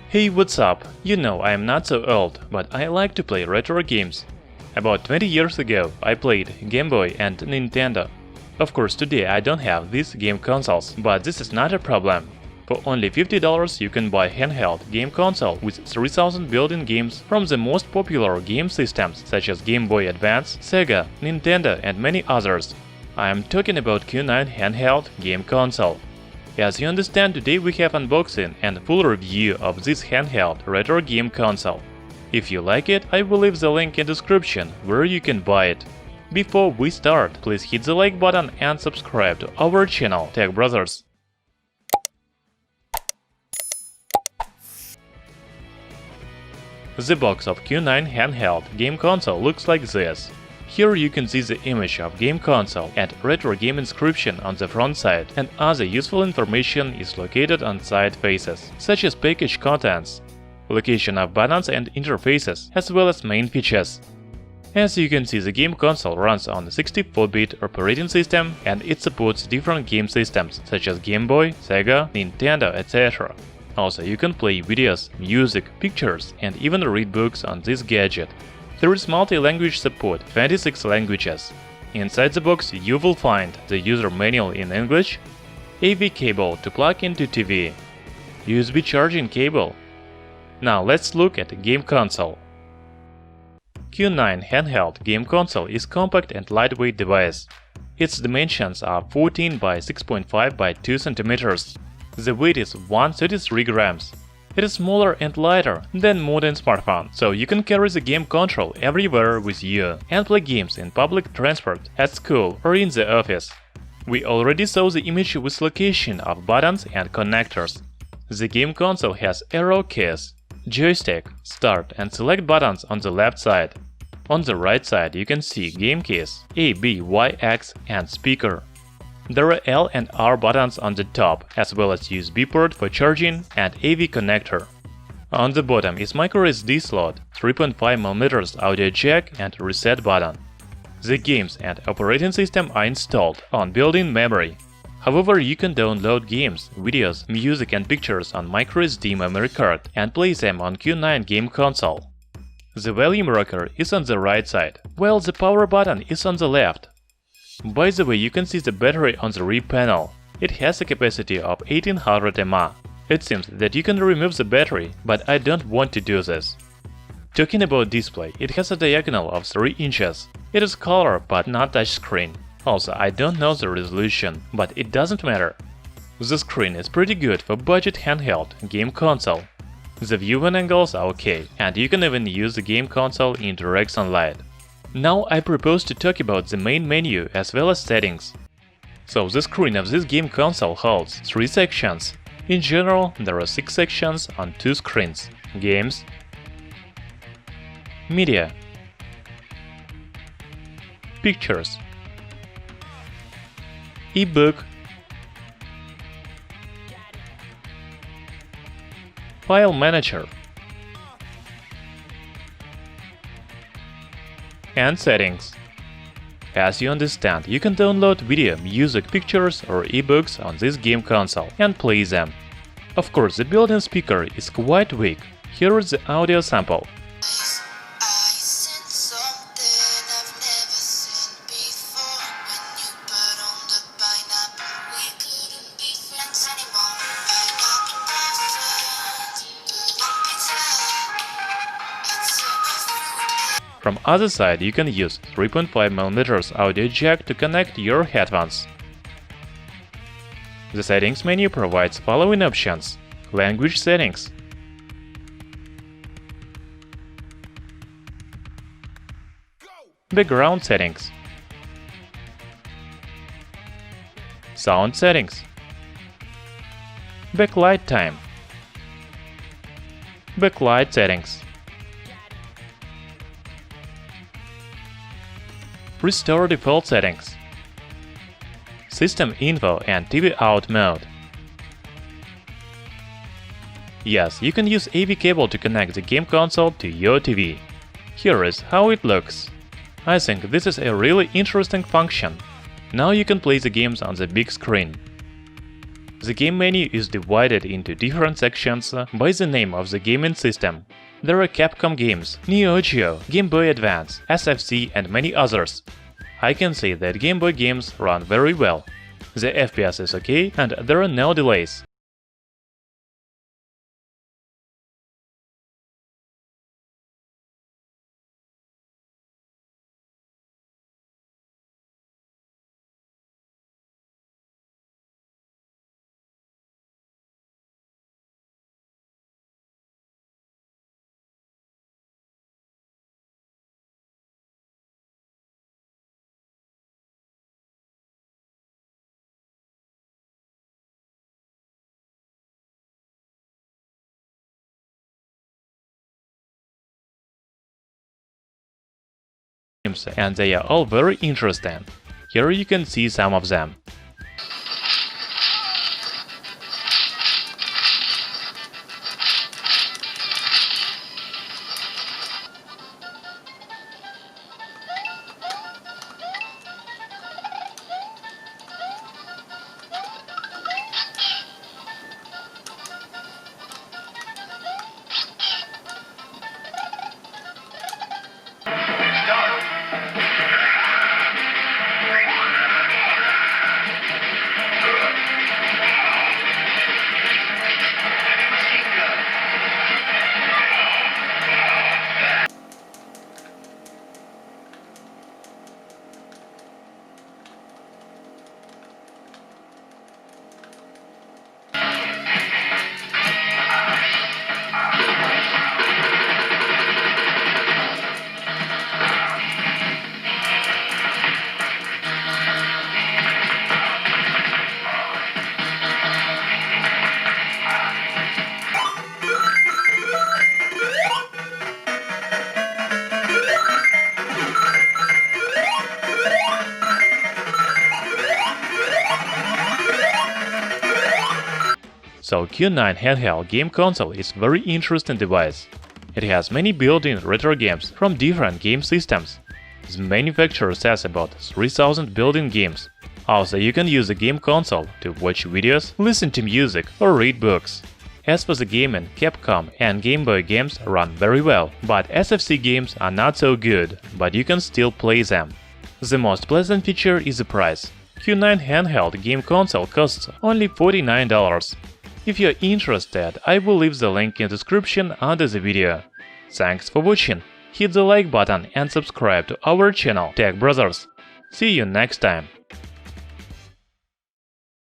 Hey, what's up? You know I am not so old, but I like to play retro games. About 20 years ago I played Game Boy and Nintendo. Of course today I don't have these game consoles, but this is not a problem. For only $50 you can buy handheld game console with 3000 built-in games from the most popular game systems such as Game Boy Advance, Sega, Nintendo and many others. I am talking about Q9 Handheld Game Console. As you understand, today we have unboxing and full review of this handheld retro game console. If you like it, I will leave the link in description where you can buy it. Before we start, please hit the like button and subscribe to our channel, Tech Brothers. The box of Q9 Handheld Game Console looks like this. Here you can see the image of game console and retro game inscription on the front side, and other useful information is located on side faces, such as package contents, location of buttons and interfaces, as well as main features. As you can see, the game console runs on a 64-bit operating system and it supports different game systems such as Game Boy, Sega, Nintendo, etc. Also, you can play videos, music, pictures, and even read books on this gadget. There is multi-language support, 26 languages. Inside the box you will find the user manual in English, AV cable to plug into TV, USB charging cable. Now let's look at the game console. Q9 Handheld Game Console is compact and lightweight device. Its dimensions are 14 by 6.5 by 2 cm. The weight is 133 grams. It is smaller and lighter than modern smartphone, so you can carry the game control everywhere with you and play games in public transport, at school or in the office. We already saw the image with location of buttons and connectors. The game console has arrow keys, joystick, start and select buttons on the left side. On the right side you can see game keys A, B, Y, X and speaker. There are L and R buttons on the top, as well as USB port for charging and AV connector. On the bottom is microSD slot, 3.5mm audio jack and reset button. The games and operating system are installed on built-in memory. However, you can download games, videos, music and pictures on microSD memory card and play them on Q9 game console. The volume rocker is on the right side, while the power button is on the left. By the way, you can see the battery on the rear panel. It has a capacity of 1800 mAh. It seems that you can remove the battery, but I don't want to do this. Talking about display, it has a diagonal of 3 inches. It is color but not touchscreen. Also, I don't know the resolution, but it doesn't matter. The screen is pretty good for budget handheld game console. The viewing angles are okay, and you can even use the game console in direct sunlight. Now I propose to talk about the main menu as well as settings. So the screen of this game console holds 3 sections. In general, there are 6 sections on 2 screens: Games, Media, Pictures, eBook, File Manager, and Settings. As you understand, you can download video, music, pictures or ebooks on this game console and play them. Of course, the built-in speaker is quite weak. Here is the audio sample. From other side, you can use 3.5mm audio jack to connect your headphones. The settings menu provides following options: language settings, background settings, sound settings, backlight time, backlight settings, restore default settings, system info and TV out mode. Yes, you can use AV cable to connect the game console to your TV. Here is how it looks. I think this is a really interesting function. Now you can play the games on the big screen. The game menu is divided into different sections by the name of the gaming system. There are Capcom games, NeoGeo, Game Boy Advance, SFC and many others. I can say that Game Boy games run very well. The FPS is okay and there are no delays. And they are all very interesting. Here you can see some of them. So Q9 Handheld Game Console is a very interesting device. It has many built-in retro games from different game systems. The manufacturer says about 3000 built-in games. Also, you can use the game console to watch videos, listen to music or read books. As for the gaming, Capcom and Game Boy games run very well, but SFC games are not so good, but you can still play them. The most pleasant feature is the price. Q9 Handheld Game Console costs only $49. If you're interested, I will leave the link in the description under the video. Thanks for watching, hit the like button and subscribe to our channel Tech Brothers. See you next time.